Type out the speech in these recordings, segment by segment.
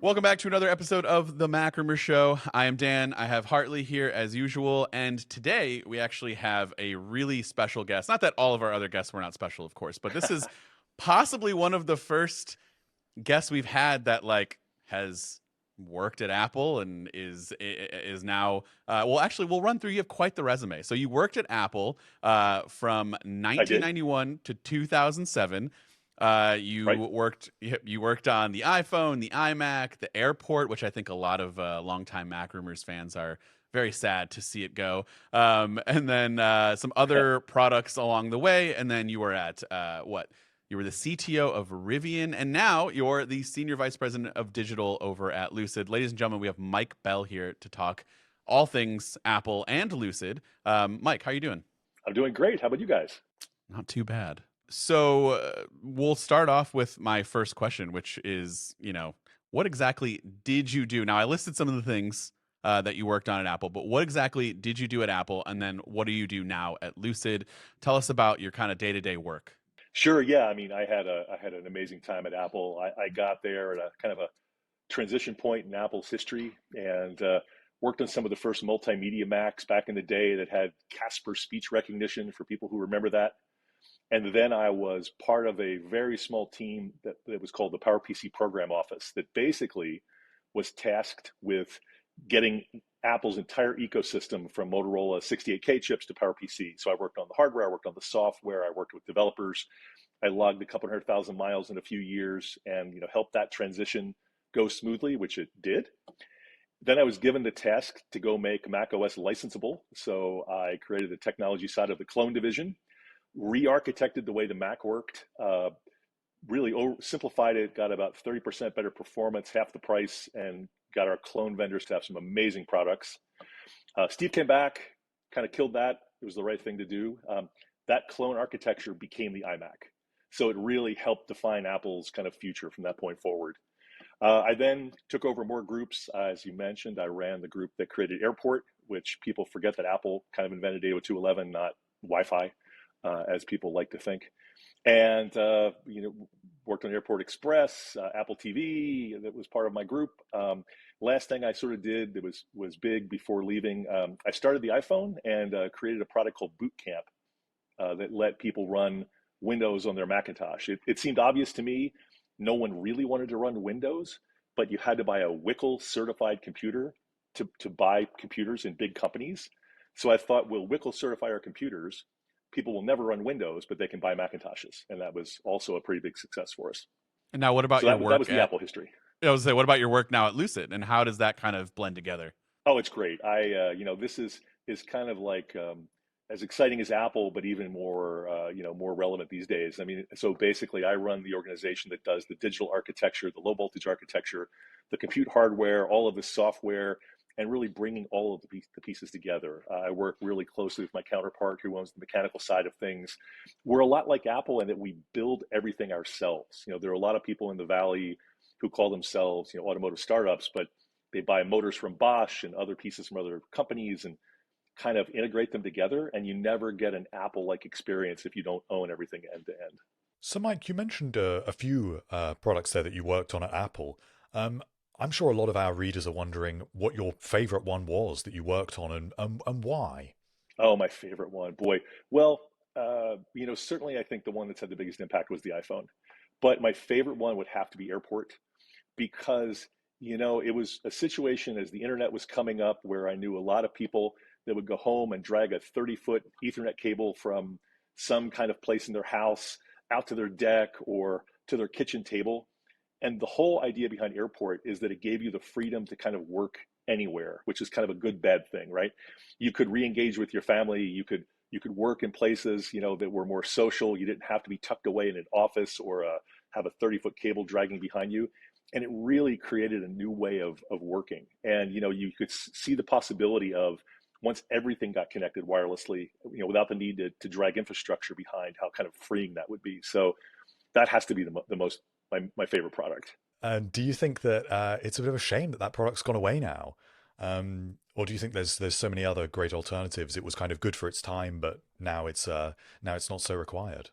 Welcome back to another episode of the MacRumors Show. I am Dan. I have Hartley here as usual, and today we actually have a really special guest. Not that all of our other guests were not special, of course, but this is possibly one of the first guests we've had that has worked at Apple and is now well, actually, we'll run through. You have quite the resume. So you worked at Apple from I did. 1991 to 2007. You Right. worked on the iPhone, the iMac, the AirPort, which I think a lot of longtime MacRumors fans are very sad to see it go. And then some other products along the way. And then you were at what? You were the CTO of Rivian, and now you're the Senior Vice President of Digital over at Lucid. Ladies and gentlemen, we have Mike Bell here to talk all things Apple and Lucid. Mike, how are you doing? I'm doing great. How about you guys? Not too bad. So we'll start off with my first question, which is, what exactly did you do? Now, I listed some of the things that you worked on at Apple, but what exactly did you do at Apple? And then what do you do now at Lucid? Tell us about your kind of day-to-day work. Sure. Yeah. I mean, I had an amazing time at Apple. I got there at a kind of a transition point in Apple's history, and worked on some of the first multimedia Macs back in the day that had Casper speech recognition for people who remember that. And then I was part of a very small team that was called the PowerPC Program Office that basically was tasked with getting Apple's entire ecosystem from Motorola 68K chips to PowerPC. So I worked on the hardware, I worked on the software, I worked with developers. I logged a couple 100,000 miles in a few years and helped that transition go smoothly, which it did. Then I was given the task to go make macOS licensable. So I created the technology side of the clone division, re-architected the way the Mac worked, really simplified it, got about 30% better performance, half the price, and got our clone vendors to have some amazing products. Steve came back, kind of killed that. It was the right thing to do. That clone architecture became the iMac. So it really helped define Apple's kind of future from that point forward. I then took over more groups. As you mentioned, I ran the group that created AirPort, which people forget that Apple kind of invented 802.11, not Wi-Fi, as people like to think. And worked on Airport Express, Apple TV. That was part of my group. Last thing I sort of did that was big before leaving, I started the iPhone and created a product called Bootcamp that let people run Windows on their Macintosh. It seemed obvious to me. No one really wanted to run Windows, but you had to buy a WICL certified computer to buy computers in big companies. So I thought, we'll WICL certify our computers. People will never run Windows, but they can buy Macintoshes. And that was also a pretty big success for us. And now what about So your that work was the Apple history. I was gonna say, what about your work now at Lucid, and how does that kind of blend together? Oh, it's great. This is kind of like as exciting as Apple, but even more, more relevant these days. I mean, so basically, I run the organization that does the digital architecture, the low voltage architecture, the compute hardware, all of the software, and really bringing all of the pieces together. I work really closely with my counterpart who owns the mechanical side of things. We're a lot like Apple in that we build everything ourselves. There are a lot of people in the Valley who call themselves, automotive startups, but they buy motors from Bosch and other pieces from other companies and kind of integrate them together. And you never get an Apple-like experience if you don't own everything end to end. So, Mike, you mentioned a few products there that you worked on at Apple. I'm sure a lot of our readers are wondering what your favorite one was that you worked on and why. Oh, my favorite one, boy. Well, certainly I think the one that's had the biggest impact was the iPhone. But my favorite one would have to be AirPort because, it was a situation as the internet was coming up where I knew a lot of people that would go home and drag a 30-foot Ethernet cable from some kind of place in their house out to their deck or to their kitchen table. And the whole idea behind AirPort is that it gave you the freedom to kind of work anywhere, which is kind of a good, bad thing, right? You could re-engage with your family. You could work in places, that were more social. You didn't have to be tucked away in an office or have a 30-foot cable dragging behind you. And it really created a new way of working. And, you could see the possibility of once everything got connected wirelessly, without the need to drag infrastructure behind, how kind of freeing that would be. So that has to be my favorite product. And do you think that it's a bit of a shame that product's gone away now? Or do you think there's so many other great alternatives? It was kind of good for its time, but now it's not so required.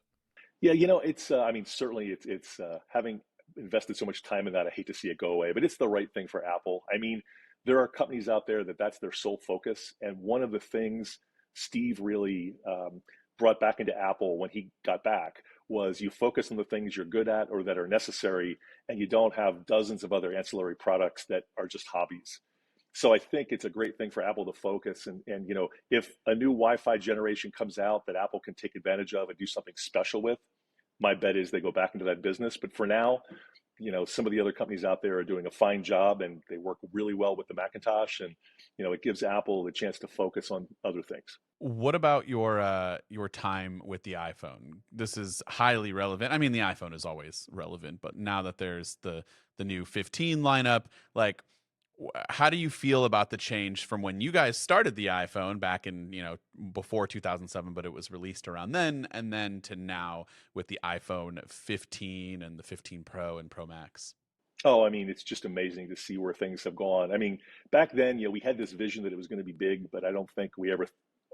Yeah, it's certainly it's having invested so much time in that. I hate to see it go away, but it's the right thing for Apple. I mean, there are companies out there that that's their sole focus. And one of the things Steve really brought back into Apple when he got back was you focus on the things you're good at or that are necessary, and you don't have dozens of other ancillary products that are just hobbies. So I think it's a great thing for Apple to focus. And you know, if a new Wi-Fi generation comes out that Apple can take advantage of and do something special with, my bet is they go back into that business. But for now, you know, some of the other companies out there are doing a fine job, and they work really well with the Macintosh. And you know, it gives Apple the chance to focus on other things. What about your time with the iPhone? This is highly relevant. I mean, the iPhone is always relevant, but now that there's the new 15 lineup, like how do you feel about the change from when you guys started the iPhone back in, you know, before 2007, but it was released around then, and then to now with the iPhone 15 and the 15 Pro and Pro Max? Oh, I mean, it's just amazing to see where things have gone. I mean, back then, you know, we had this vision that it was going to be big, but I don't think we ever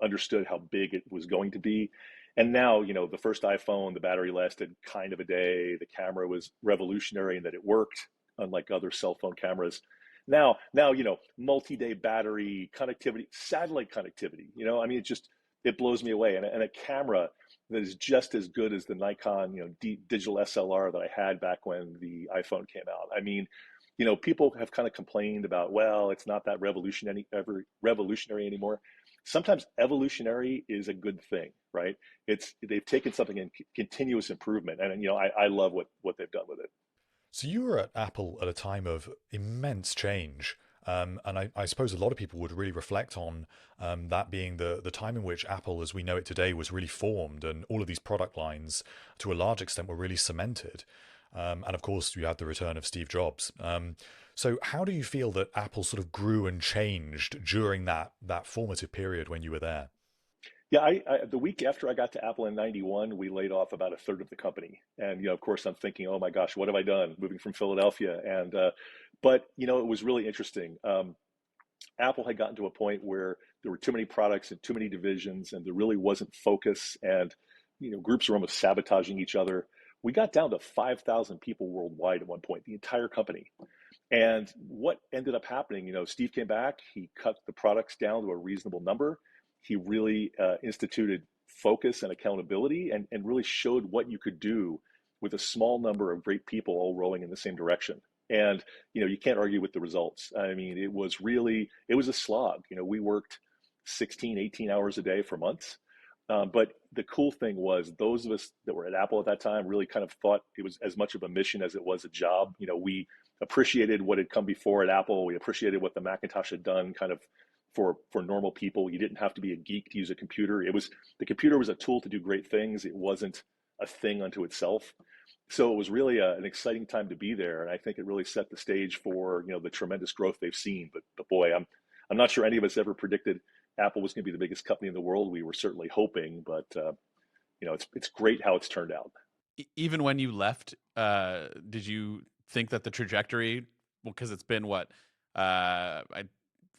understood how big it was going to be. And now, you know, the first iPhone, the battery lasted kind of a day. The camera was revolutionary in that it worked, unlike other cell phone cameras. Now, you know, multi-day battery connectivity, satellite connectivity. You know, I mean, it blows me away. And a camera that is just as good as the Nikon, you know, digital SLR that I had back when the iPhone came out. I mean, you know, people have kind of complained about, well, it's not that revolutionary anymore. Sometimes evolutionary is a good thing, right? They've taken something in continuous improvement, and you know, I love what they've done with it. So you were at Apple at a time of immense change. And I suppose a lot of people would really reflect on that being the time in which Apple, as we know it today, was really formed, and all of these product lines, to a large extent, were really cemented. And of course, you had the return of Steve Jobs. So how do you feel that Apple sort of grew and changed during that formative period when you were there? Yeah, the week after I got to Apple in '91, we laid off about a third of the company, and you know, of course, I'm thinking, oh my gosh, what have I done? Moving from Philadelphia, and but you know, it was really interesting. Apple had gotten to a point where there were too many products and too many divisions, and there really wasn't focus, and you know, groups were almost sabotaging each other. We got down to 5,000 people worldwide at one point, the entire company. And what ended up happening, you know, Steve came back, he cut the products down to a reasonable number. He really instituted focus and accountability, and really showed what you could do with a small number of great people all rowing in the same direction. And, you know, you can't argue with the results. I mean, it was a slog. You know, we worked 16, 18 hours a day for months. But the cool thing was those of us that were at Apple at that time really kind of thought it was as much of a mission as it was a job. You know, we appreciated what had come before at Apple. We appreciated what the Macintosh had done kind of for normal people. You didn't have to be a geek to use a computer. The computer was a tool to do great things. It wasn't a thing unto itself. So it was really an exciting time to be there, and I think it really set the stage for, you know, the tremendous growth they've seen. But boy, I'm not sure any of us ever predicted Apple was going to be the biggest company in the world. We were certainly hoping, but you know, it's great how it's turned out. Even when you left, did you think that the trajectory, well, because it's been what, I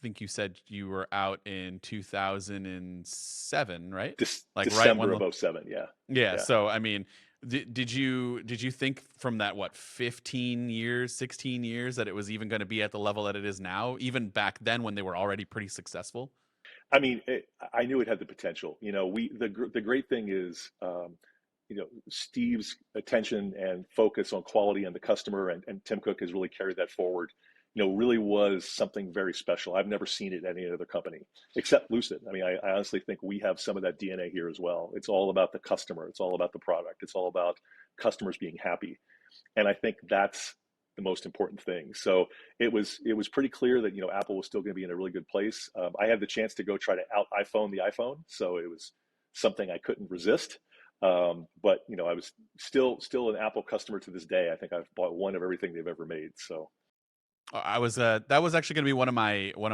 think you said you were out in 2007, right? Like right December when of '07, yeah. yeah. Yeah. So I mean, did you think from that, what, 15 years, 16 years, that it was even going to be at the level that it is now, even back then when they were already pretty successful? I mean, I knew it had the potential. You know, the great thing is, you know, Steve's attention and focus on quality and the customer, and Tim Cook has really carried that forward. You know, really was something very special. I've never seen it at any other company except Lucid. I mean, I honestly think we have some of that DNA here as well. It's all about the customer. It's all about the product. It's all about customers being happy. And I think that's the most important thing. So it was pretty clear that, you know, Apple was still going to be in a really good place. I had the chance to go try to out iPhone the iPhone, so it was something I couldn't resist. But you know, I was still an Apple customer to this day. I think I've bought one of everything they've ever made. So I was that was actually going to be one of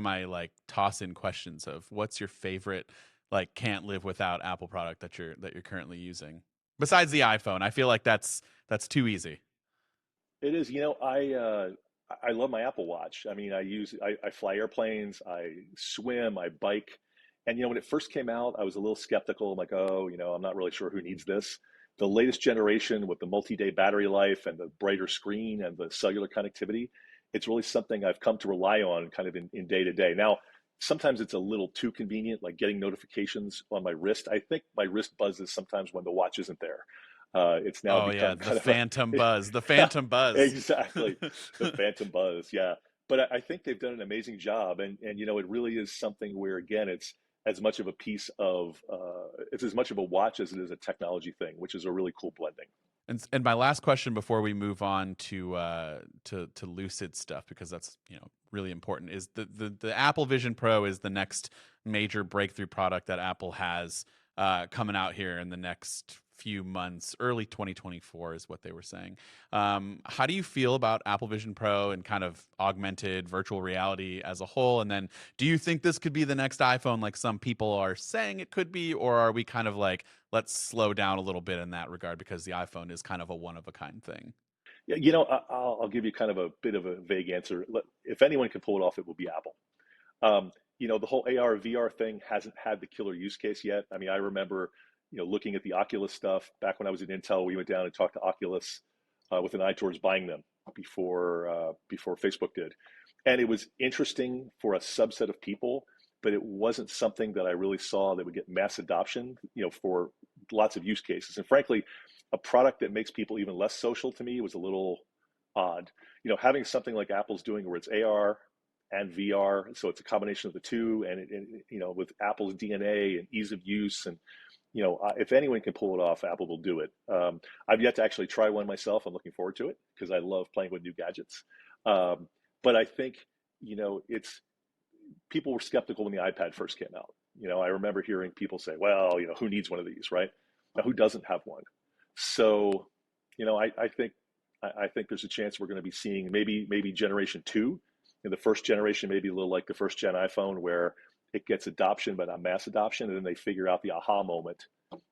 my like toss in questions of what's your favorite, like, can't live without Apple product that you're currently using besides the iPhone. I feel like that's too easy. it is. You know, I love my Apple Watch. I mean, I fly airplanes, I swim, I bike. And you know, when it first came out, I was a little skeptical. I'm like, oh, you know, I'm not really sure who needs this. the latest generation with the multi-day battery life and the brighter screen and the cellular connectivity, it's really something I've come to rely on kind of in day to day. Now, sometimes it's a little too convenient, like getting notifications on my wrist. I think my wrist buzzes sometimes when the watch isn't there. It's now Oh yeah, become the kind of phantom buzz, the phantom buzz. exactly, the phantom buzz. Yeah, but I think they've done an amazing job, and it really is something where again, it's as much of a piece of it's as much of a watch as it is a technology thing, which is a really cool blending. And my last question before we move on to Lucid stuff, because that's really important, is the Apple Vision Pro is the next major breakthrough product that Apple has coming out here in the next few months. Early 2024 is what they were saying. How do you feel about Apple Vision Pro and kind of augmented virtual reality as a whole? And then do you think this could be the next iPhone like some people are saying it could be, or are we kind of like, let's slow down a little bit in that regard because the iPhone is kind of a one-of-a-kind thing? Yeah, I'll give you kind of a bit of a vague answer. If anyone can pull it off, it will be Apple. The whole AR VR thing hasn't had the killer use case yet. I mean, I remember, looking at the Oculus stuff back when I was at Intel. We went down and talked to Oculus with an eye towards buying them before Facebook did, and it was interesting for a subset of people, but it wasn't something that I really saw that would get mass adoption, for lots of use cases. And frankly, a product that makes people even less social to me was a little odd. Having something like Apple's doing where it's AR and VR, so it's a combination of the two, and with Apple's DNA and ease of use, and if anyone can pull it off, Apple will do it. I've yet to actually try one myself. I'm looking forward to it because I love playing with new gadgets. But I think it's people were skeptical when the iPad first came out. I remember hearing people say, "Well, who needs one of these, right? Now, who doesn't have one?" So, I think there's a chance we're going to be seeing maybe generation two. And the first generation may be a little like the first gen iPhone, where it gets adoption but not mass adoption, and then they figure out the aha moment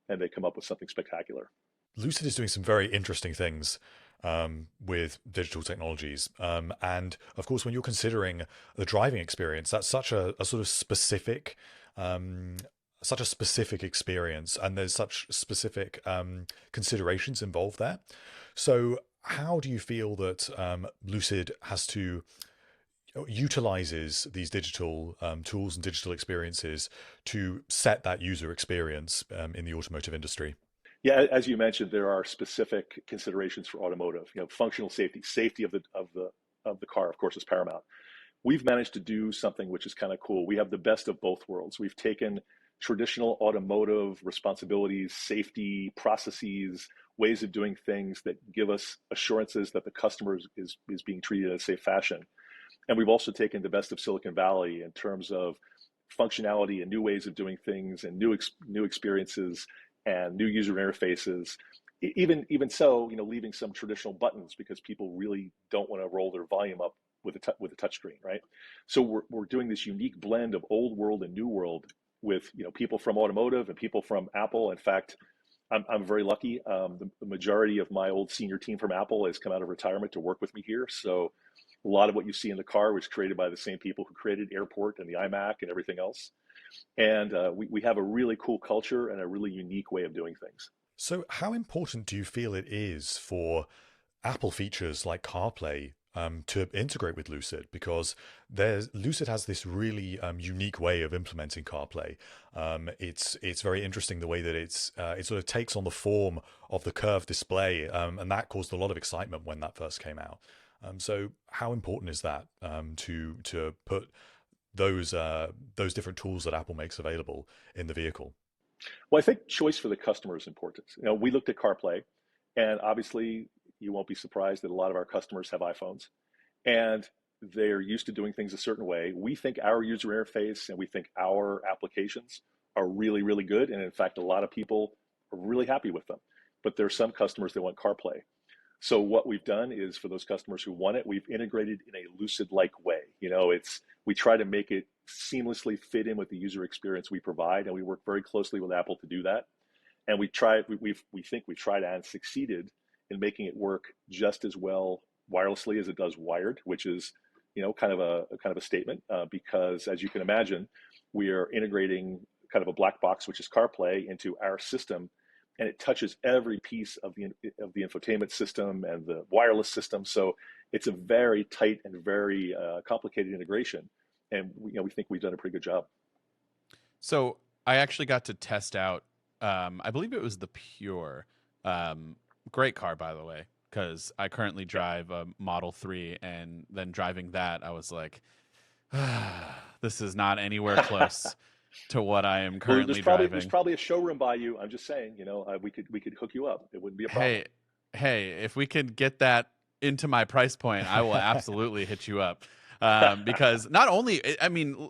and they come up with something spectacular. Lucid is doing some very interesting things with digital technologies. And of course, when you're considering the driving experience, that's such a sort of such a specific experience, and there's such specific considerations involved there. So how do you feel that Lucid has to utilizes these digital tools and digital experiences to set that user experience in the automotive industry? Yeah, as you mentioned, there are specific considerations for automotive. Functional safety of the car, of course, is paramount. We've managed to do something which is kind of cool. We have the best of both worlds. We've taken traditional automotive responsibilities, safety processes, ways of doing things that give us assurances that the customer is being treated in a safe fashion. And we've also taken the best of Silicon Valley in terms of functionality and new ways of doing things and new experiences and new user interfaces. Even so, leaving some traditional buttons because people really don't want to roll their volume up with a touch screen, right? So we're doing this unique blend of old world and new world with people from automotive and people from Apple. In fact, I'm very lucky. The majority of my old senior team from Apple has come out of retirement to work with me here. So a lot of what you see in the car was created by the same people who created AirPort and the iMac and everything else. And we have a really cool culture and a really unique way of doing things. So how important do you feel it is for Apple features like CarPlay to integrate with Lucid? Because Lucid has this really unique way of implementing CarPlay. It's very interesting the way that it sort of takes on the form of the curved display, and that caused a lot of excitement when that first came out. So how important is that to put those different tools that Apple makes available in the vehicle? Well, I think choice for the customer is important. We looked at CarPlay, and obviously you won't be surprised that a lot of our customers have iPhones, and they're used to doing things a certain way. We think our user interface and we think our applications are really, really good. And in fact, a lot of people are really happy with them. But there are some customers that want CarPlay. So what we've done is for those customers who want it, we've integrated in a Lucid-like way. We try to make it seamlessly fit in with the user experience we provide, and we work very closely with Apple to do that. And we think we've tried and succeeded in making it work just as well wirelessly as it does wired, which is kind of a statement because as you can imagine, we are integrating kind of a black box, which is CarPlay, into our system. and it touches every piece of the infotainment system and the wireless system. So it's a very tight and very complicated integration, and we think we've done a pretty good job. So I actually got to test out. I believe it was the Pure. Great car, by the way, because I currently drive a Model 3, and then driving that, I was like, this is not anywhere close to what I am currently driving. There's probably a showroom by you. I'm just saying, we could hook you up. It wouldn't be a problem. Hey, if we could get that into my price point, I will absolutely hit you up. Because not only, I mean,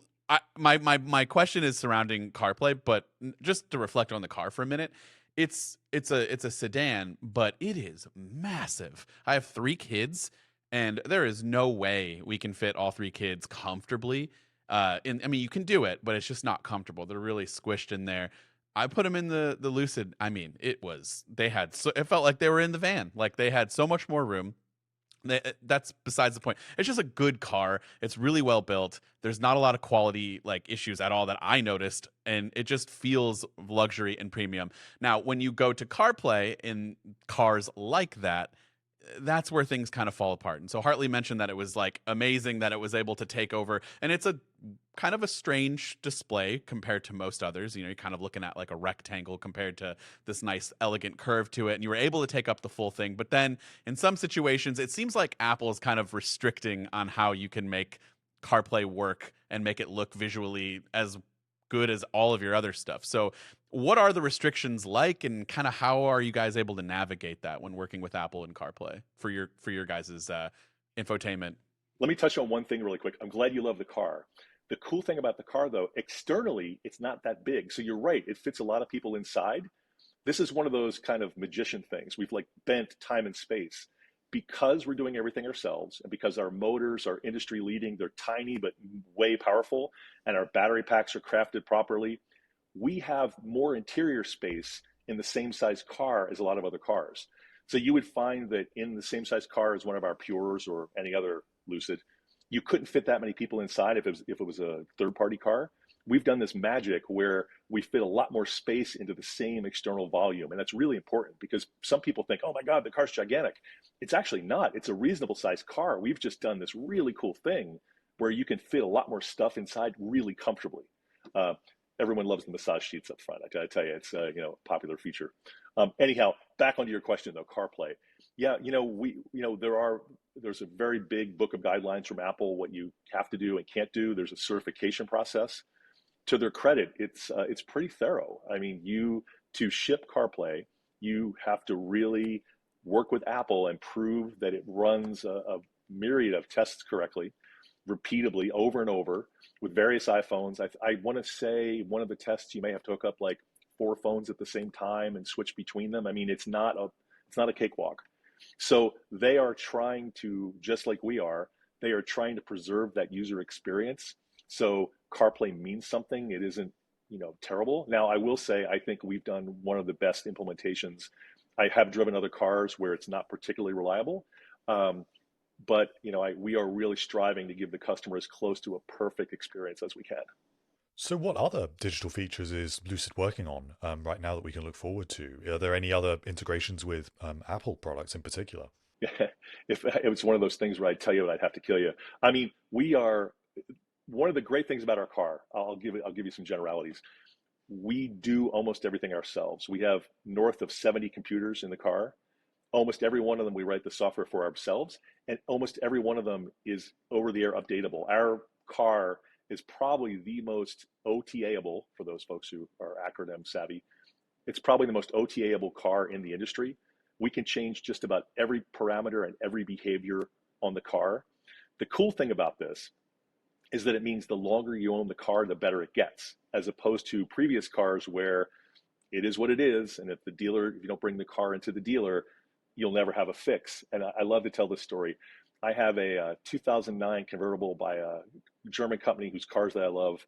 my question is surrounding CarPlay, but just to reflect on the car for a minute, it's a sedan, but it is massive. I have 3 kids, and there is no way we can fit all 3 kids comfortably. I mean, you can do it, but it's just not comfortable. They're really squished in there. I put them in the Lucid. I mean, it felt like they were in the van. Like they had so much more room. That's besides the point. It's just a good car. It's really well built. There's not a lot of quality issues at all that I noticed, and it just feels luxury and premium. Now, when you go to CarPlay in cars like that, that's where things kind of fall apart. And so Hartley mentioned that it was amazing that it was able to take over, and it's a kind of a strange display compared to most others. You're kind of looking at a rectangle compared to this nice elegant curve to it, and you were able to take up the full thing. But then in some situations, it seems like Apple is kind of restricting on how you can make CarPlay work and make it look visually as good as all of your other stuff. So what are the restrictions like, and kind of how are you guys able to navigate that when working with Apple and CarPlay for your guys' infotainment? Let me touch on one thing really quick. I'm glad you love the car. The cool thing about the car, though, externally, it's not that big. So you're right, it fits a lot of people inside. This is one of those kind of magician things. We've bent time and space. Because we're doing everything ourselves, and because our motors are industry leading, they're tiny but way powerful, and our battery packs are crafted properly, we have more interior space in the same size car as a lot of other cars. So you would find that in the same size car as one of our Pures or any other Lucid, you couldn't fit that many people inside if it was a third-party car. We've done this magic where we fit a lot more space into the same external volume. And that's really important because some people think, oh my God, the car's gigantic. It's actually not. It's a reasonable sized car. We've just done this really cool thing where you can fit a lot more stuff inside really comfortably. Everyone loves the massage seats up front. I gotta tell you, it's a popular feature. Anyhow, back onto your question though, CarPlay. Yeah, there's a very big book of guidelines from Apple, what you have to do and can't do. There's a certification process. To their credit, it's pretty thorough. I mean, to ship CarPlay, you have to really work with Apple and prove that it runs a myriad of tests correctly, repeatedly, over and over, with various iPhones. I want to say one of the tests you may have to hook up 4 phones at the same time and switch between them. I mean, it's not a cakewalk. So they are trying to, just like we are, they are trying to preserve that user experience. So CarPlay means something. It isn't, terrible. Now, I will say, I think we've done one of the best implementations. I have driven other cars where it's not particularly reliable, but we are really striving to give the customer as close to a perfect experience as we can. So what other digital features is Lucid working on right now that we can look forward to? Are there any other integrations with Apple products in particular? If it was one of those things where I'd tell you, I'd have to kill you. I mean, one of the great things about our car, I'll give you some generalities. We do almost everything ourselves. We have north of 70 computers in the car. Almost every one of them we write the software for ourselves, and almost every one of them is over-the-air updatable. Our car is probably the most OTA-able, for those folks who are acronym savvy. It's probably the most OTA-able car in the industry. We can change just about every parameter and every behavior on the car. The cool thing about this is that it means the longer you own the car, the better it gets, as opposed to previous cars where it is what it is. And if you don't bring the car into the dealer, you'll never have a fix. And I love to tell this story. I have a 2009 convertible by a German company whose cars that I love,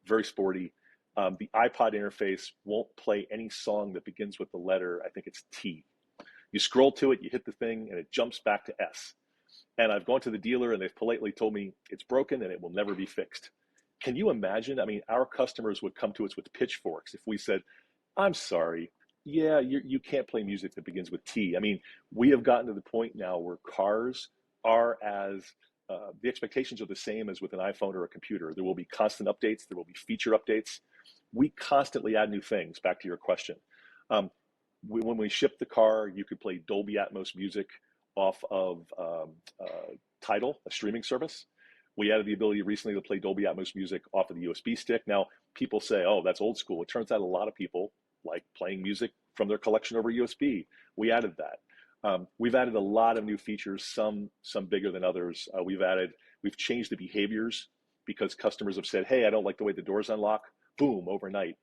very sporty. The iPod interface won't play any song that begins with the letter, I think it's T. You scroll to it, you hit the thing, and it jumps back to S. And I've gone to the dealer and they've politely told me it's broken and it will never be fixed. Can you imagine? I mean, our customers would come to us with pitchforks if we said, I'm sorry, Yeah, you can't play music that begins with T. I mean, we have gotten to the point now where cars are as the expectations are the same as with an iPhone or a computer. There will be constant updates. There will be feature updates. We constantly add new things. Back to your question, um, when we shipped the car, you could play Dolby Atmos music off of Tidal, a streaming service. We added the ability recently to play Dolby Atmos music off of the USB stick. Now, people say, "Oh, that's old school." It turns out a lot of people like playing music from their collection over USB. We added that. We've added a lot of new features, some bigger than others. We've changed the behaviors because customers have said, "Hey, I don't like the way the doors unlock." Boom, overnight,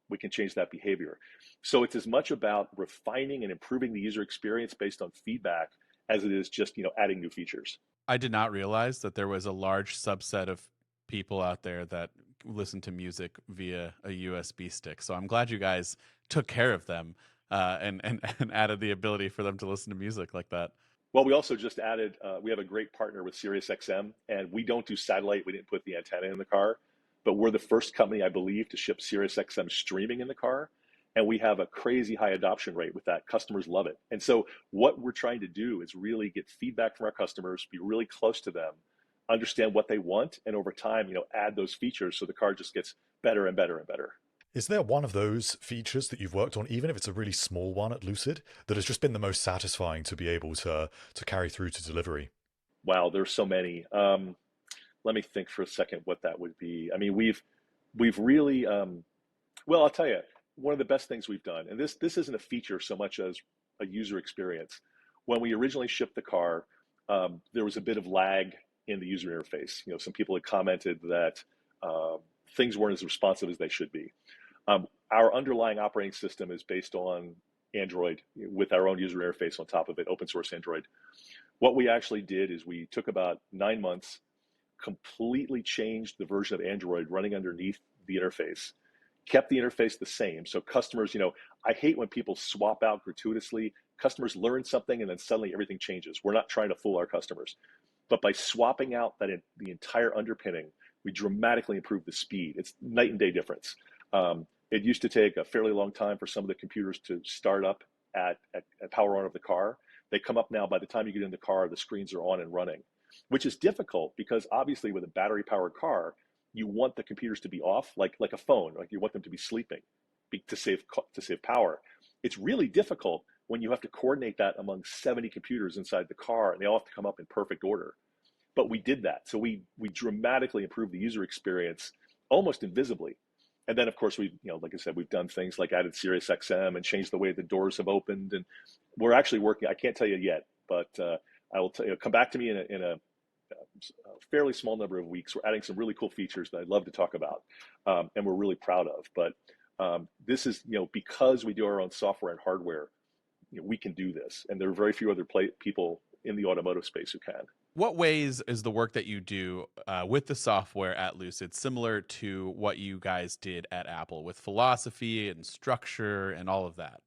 we can change that behavior. So it's as much about refining and improving the user experience based on feedback as it is just, adding new features. I did not realize that there was a large subset of people out there that listen to music via a USB stick. So I'm glad you guys took care of them and added the ability for them to listen to music like that. Well, we also just added, we have a great partner with SiriusXM, and we don't do satellite. We didn't put the antenna in the car, but we're the first company, I believe, to ship SiriusXM streaming in the car. And we have a crazy high adoption rate with that. Customers love it. And so what we're trying to do is really get feedback from our customers, be really close to them, understand what they want, and over time, add those features so the car just gets better and better and better. Is there one of those features that you've worked on, even if it's a really small one at Lucid, that has just been the most satisfying to be able to carry through to delivery? Wow, there's so many. Let me think for a second what that would be. I mean, we've really well, I'll tell you, one of the best things we've done, and this isn't a feature so much as a user experience. When we originally shipped the car, there was a bit of lag in the user interface. Some people had commented that things weren't as responsive as they should be. Our underlying operating system is based on Android with our own user interface on top of it, open source Android. What we actually did is we took about 9 months, completely changed the version of Android running underneath the interface, kept the interface the same. So customers, I hate when people swap out gratuitously. Customers learn something and then suddenly everything changes. We're not trying to fool our customers. But by swapping out the entire underpinning, we dramatically improved the speed. It's night and day difference. It used to take a fairly long time for some of the computers to start up at power on of the car. They come up now. By the time you get in the car, the screens are on and running, which is difficult because obviously with a battery powered car, you want the computers to be off like a phone, like you want them to be sleeping to save power. It's really difficult when you have to coordinate that among 70 computers inside the car and they all have to come up in perfect order. But we did that. So we dramatically improved the user experience almost invisibly. And then, of course, like I said, we've done things like added SiriusXM and changed the way the doors have opened. And we're actually working. I can't tell you yet, but I will tell you. Come back to me in a fairly small number of weeks. We're adding some really cool features that I'd love to talk about, and we're really proud of. But this is, because we do our own software and hardware, we can do this, and there are very few other people in the automotive space who can. What ways is the work that you do with the software at Lucid similar to what you guys did at Apple with philosophy and structure and all of that?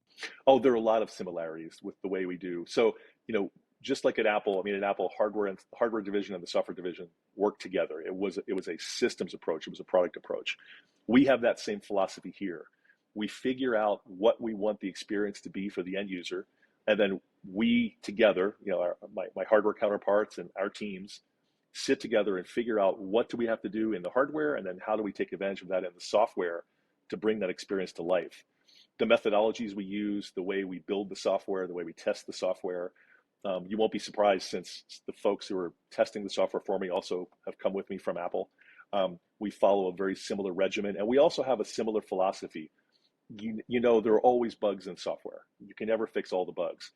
Oh, there are a lot of similarities with the way we do. So, just like at Apple, at Apple, hardware division and the software division work together. It was a systems approach. It was a product approach. We have that same philosophy here. We figure out what we want the experience to be for the end user, and then we together, my hardware counterparts and our teams, sit together and figure out what do we have to do in the hardware, and then how do we take advantage of that in the software to bring that experience to life. The methodologies we use, the way we build the software, the way we test the software. You won't be surprised since the folks who are testing the software for me also have come with me from Apple. We follow a very similar regimen, and we also have a similar philosophy. There are always bugs in software. You can never fix all the bugs,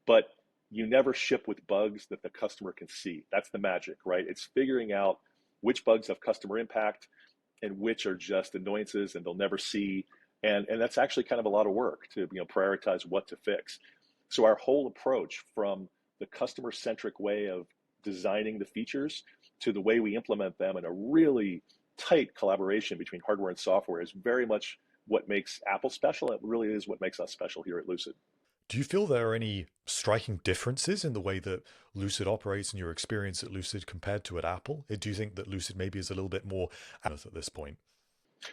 but you never ship with bugs that the customer can see. That's the magic, right? It's figuring out which bugs have customer impact and which are just annoyances and they'll never see. And that's actually kind of a lot of work to prioritize what to fix. So our whole approach, from the customer-centric way of designing the features to the way we implement them in a really tight collaboration between hardware and software, is very much what makes Apple special. It really is what makes us special here at Lucid. Do you feel there are any striking differences in the way that Lucid operates and your experience at Lucid compared to at Apple? Do you think that Lucid maybe is a little bit more at this point?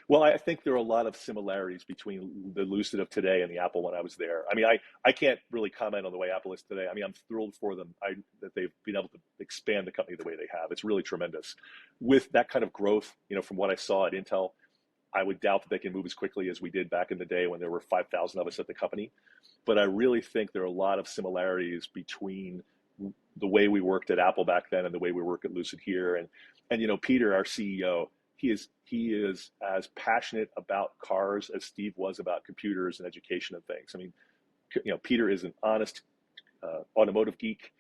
Well, I think there are a lot of similarities between the Lucid of today and the Apple when I was there. I mean, I can't really comment on the way Apple is today. I mean, I'm thrilled for them that they've been able to expand the company the way they have. It's really tremendous. With that kind of growth, from what I saw at Intel, I would doubt that they can move as quickly as we did back in the day when there were 5,000 of us at the company. But I really think there are a lot of similarities between the way we worked at Apple back then and the way we work at Lucid here. And Peter, our CEO, he is as passionate about cars as Steve was about computers and education and things. I mean, Peter is an honest automotive geek.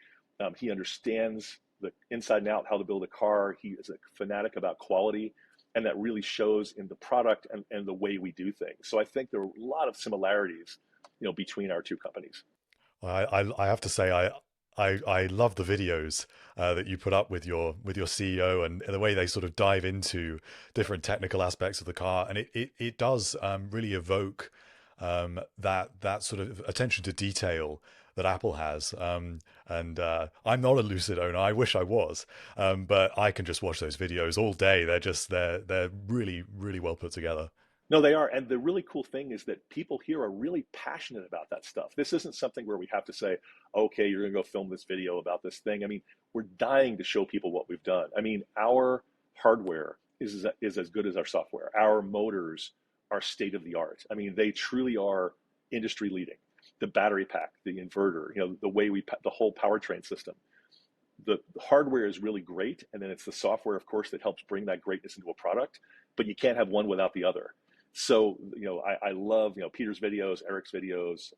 He understands the inside and out how to build a car. He is a fanatic about quality, and that really shows in the product and the way we do things. So I think there are a lot of similarities, between our two companies. I have to say I love the videos that you put up with your CEO and the way they sort of dive into different technical aspects of the car, and it does really evoke that sort of attention to detail that Apple has. And I'm not a Lucid owner. I wish I was, but I can just watch those videos all day. They're really, really well put together. No, they are. And the really cool thing is that people here are really passionate about that stuff. This isn't something where we have to say, okay, you're going to go film this video about this thing. I mean, we're dying to show people what we've done. I mean, our hardware is as good as our software. Our motors are state of the art. I mean, they truly are industry leading. The battery pack, the inverter, the way the whole powertrain system. The hardware is really great. And then it's the software, of course, that helps bring that greatness into a product. But you can't have one without the other. So, I love, Peter's videos, Eric's videos,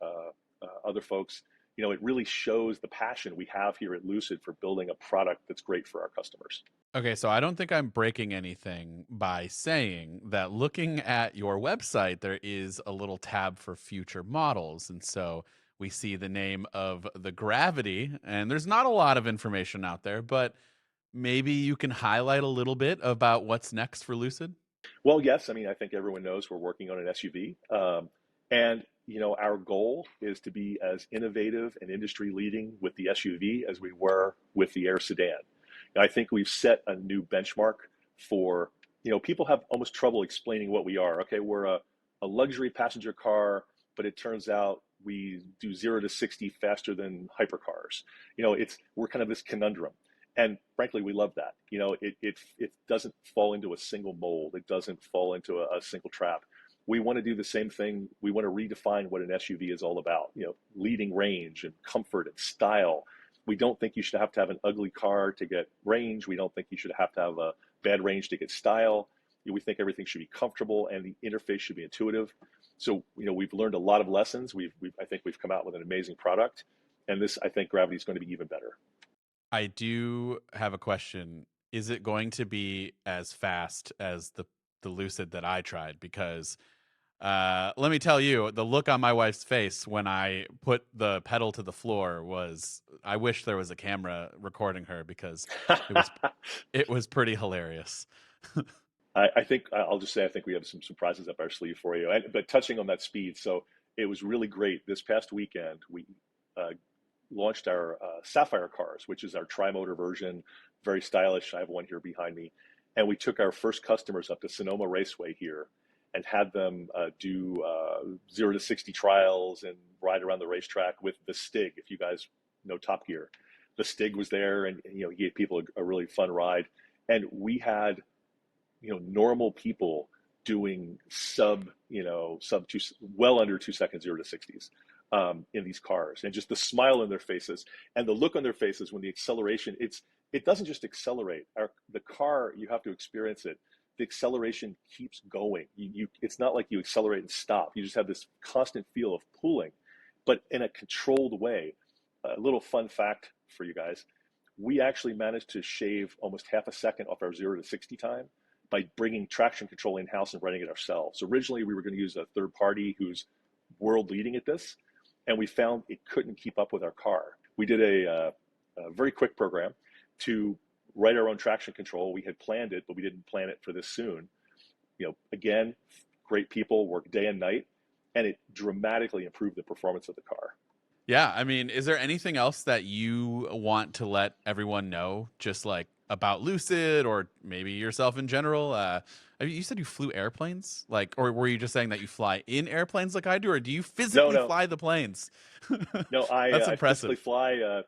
other folks. It really shows the passion we have here at Lucid for building a product that's great for our customers. Okay, so I don't think I'm breaking anything by saying that looking at your website, there is a little tab for future models. And so we see the name of the Gravity, and there's not a lot of information out there, but maybe you can highlight a little bit about what's next for Lucid. Well, yes. I mean, I think everyone knows we're working on an SUV. And, our goal is to be as innovative and industry leading with the SUV as we were with the Air sedan. I think we've set a new benchmark for, people have almost trouble explaining what we are. Okay, we're a luxury passenger car, but it turns out we do 0 to 60 faster than hypercars. We're kind of this conundrum. And frankly, we love that. It doesn't fall into a single mold. It doesn't fall into a single trap. We want to do the same thing. We want to redefine what an SUV is all about, leading range and comfort and style. We don't think you should have to have an ugly car to get range. We don't think you should have to have a bad range to get style. We think everything should be comfortable and the interface should be intuitive. So, we've learned a lot of lessons. I think we've come out with an amazing product. And this, I think, Gravity is going to be even better. I do have a question. Is it going to be as fast as the Lucid that I tried? Because let me tell you, the look on my wife's face when I put the pedal to the floor was, I wish there was a camera recording her, because it was pretty hilarious. I think I'll just say I think we have some surprises up our sleeve for you. But touching on that speed, so it was really great. This past weekend, we launched our Sapphire cars, which is our tri-motor version, very stylish. I have one here behind me. And we took our first customers up to Sonoma Raceway here and had them do 0 to 60 trials and ride around the racetrack with the Stig. If you guys know Top Gear, the Stig was there, and he gave people a really fun ride. And we had normal people doing well under 2 seconds 0 to 60s in these cars, and just the smile on their faces and the look on their faces when the acceleration, it doesn't just accelerate. The car, you have to experience it. The acceleration keeps going. It's not like you accelerate and stop. You just have this constant feel of pulling, but in a controlled way. A little fun fact for you guys: we actually managed to shave almost half a second off our 0 to 60 time by bringing traction control in-house and running it ourselves. Originally, we were going to use a third party who's world leading at this, and we found it couldn't keep up with our car. We did a very quick program to write our own traction control. We had planned it, but we didn't plan it for this soon. Again, great people work day and night, and it dramatically improved the performance of the car. Yeah, I mean, is there anything else that you want to let everyone know, just like about Lucid or maybe yourself in general. You said you flew airplanes, like, or were you just saying that you fly in airplanes like I do, or do you No, physically no, fly the planes? no. That's I physically impressive. fly.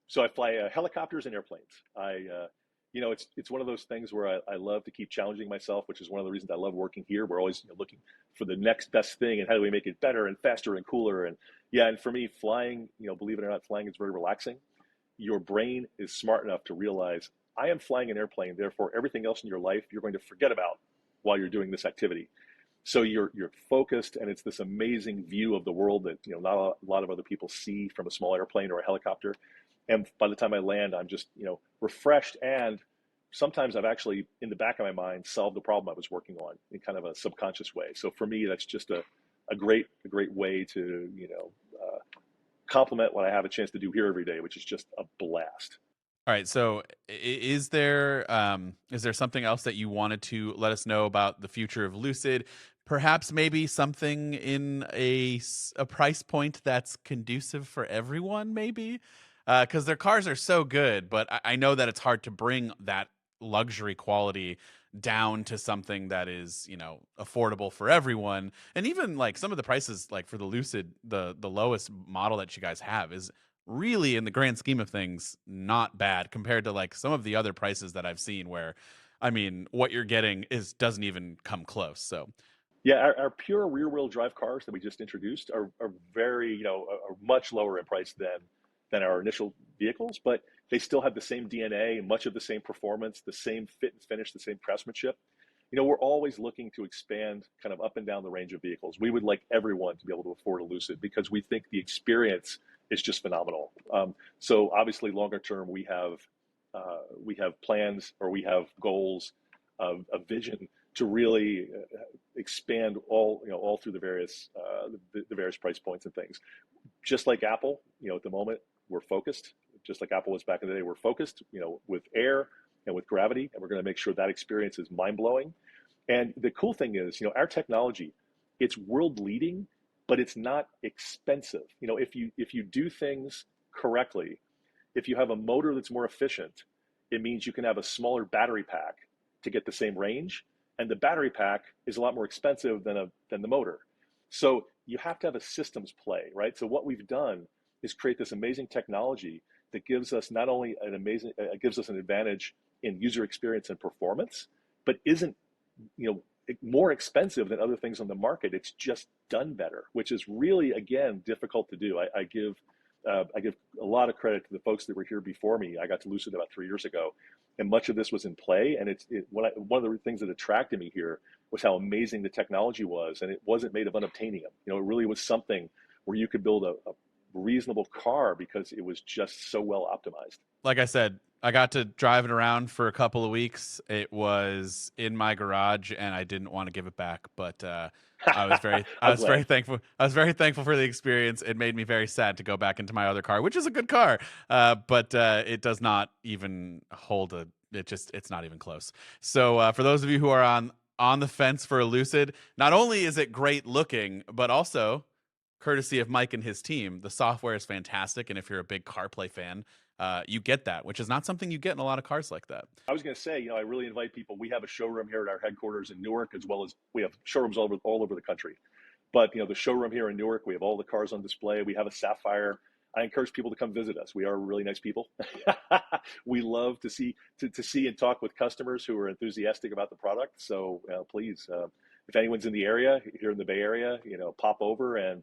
So I fly helicopters and airplanes. It's one of those things where I love to keep challenging myself, which is one of the reasons I love working here. We're always looking for the next best thing and how do we make it better and faster and cooler. And yeah, and for me, flying, believe it or not, flying is very relaxing. Your brain is smart enough to realize I am flying an airplane, therefore everything else in your life you're going to forget about while you're doing this activity. So you're focused, and it's this amazing view of the world that not a lot of other people see from a small airplane or a helicopter. And by the time I land, I'm just refreshed, and sometimes I've actually in the back of my mind solved the problem I was working on in kind of a subconscious way. So for me, that's just a great way to complement what I have a chance to do here every day, which is just a blast. All right. So, is there something else that you wanted to let us know about the future of Lucid? Perhaps maybe something in a price point that's conducive for everyone, maybe, because their cars are so good. But I know that it's hard to bring that luxury quality down to something that is affordable for everyone. And even like some of the prices, like for the Lucid, the lowest model that you guys have is really, in the grand scheme of things, not bad compared to like some of the other prices that I've seen where, I mean, what you're getting doesn't even come close. So Yeah, our pure rear-wheel drive cars that we just introduced are very, are much lower in price than our initial vehicles, but they still have the same DNA, much of the same performance, the same fit and finish, the same craftsmanship. We're always looking to expand kind of up and down the range of vehicles. We would like everyone to be able to afford a Lucid because we think the experience is just phenomenal. So obviously, longer term, we have plans, or we have goals of a vision to really expand all through the various price points and things. Just like Apple, at the moment we're focused. Just like Apple was back in the day, we're focused, with Air and with Gravity, and we're going to make sure that experience is mind blowing. And the cool thing is, our technology, it's world leading, but it's not expensive. If you do things correctly, if you have a motor that's more efficient, it means you can have a smaller battery pack to get the same range, and the battery pack is a lot more expensive than the motor. So you have to have a systems play, right? So what we've done is create this amazing technology that gives us not only gives us an advantage in user experience and performance, but isn't more expensive than other things on the market. It's just done better, which is really, again, difficult to do. I give a lot of credit to the folks that were here before me. I got to Lucid about 3 years ago, and much of this was in play. And one of the things that attracted me here was how amazing the technology was, and it wasn't made of unobtainium. It really was something where you could build a reasonable car because it was just so well optimized. like I said, I got to drive it around for a couple of weeks. It was in my garage, and I didn't want to give it back, but I I'm was very glad. thankful. I was very thankful for the experience. It made me very sad to go back into my other car, which is a good car, but it does not even hold a. It's not even close. So for those of you who are on the fence for a Lucid, not only is it great looking, but also courtesy of Mike and his team, the software is fantastic. And if you're a big CarPlay fan, you get that, which is not something you get in a lot of cars like that. I was going to say, I really invite people. We have a showroom here at our headquarters in Newark, as well as we have showrooms all over the country. But the showroom here in Newark, we have all the cars on display. We have a Sapphire. I encourage people to come visit us. We are really nice people. We love to see and talk with customers who are enthusiastic about the product. So please, if anyone's in the area, here in the Bay Area, pop over, and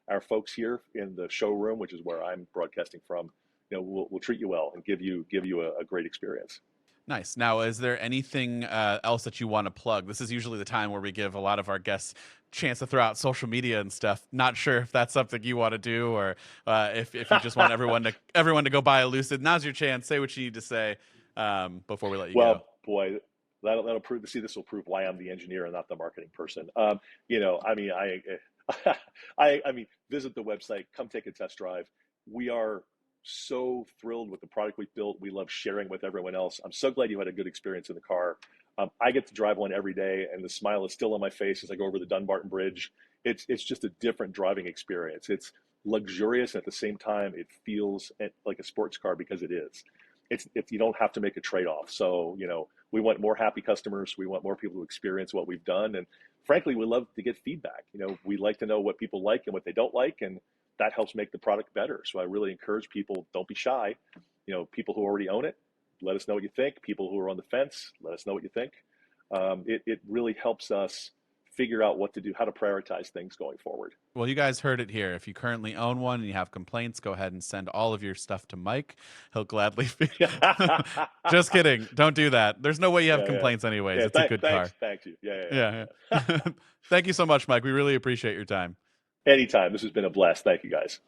our folks here in the showroom, which is where I'm broadcasting from, we'll treat you well and give you a great experience. Nice. Now, is there anything else that you want to plug? This is usually the time where we give a lot of our guests chance to throw out social media and stuff. Not sure if that's something you want to do, or if you just want everyone to go buy a Lucid. Now's your chance. Say what you need to say before we let you go. Well, boy, that'll prove. See, this will prove why I'm the engineer and not the marketing person. I mean, visit the website, come take a test drive. We are so thrilled with the product we've built. We love sharing with everyone else. I'm so glad you had a good experience in the car. I get to drive one every day, and the smile is still on my face as I go over the Dunbarton Bridge. It's just a different driving experience. It's luxurious, and at the same time, it feels like a sports car because it is. if you don't have to make a trade-off. So, we want more happy customers. We want more people to experience what we've done. And frankly, we love to get feedback. We like to know what people like and what they don't like, and that helps make the product better. So I really encourage people, don't be shy. People who already own it, let us know what you think. People who are on the fence, let us know what you think. It really helps us figure out what to do, how to prioritize things going forward. Well, you guys heard it here. If you currently own one and you have complaints, go ahead and send all of your stuff to Mike. He'll gladly Just kidding. Don't do that. There's no way you have complaints anyways. It's a good car. Thank you. Yeah. Thank you so much, Mike. We really appreciate your time. Anytime. This has been a blast. Thank you, guys.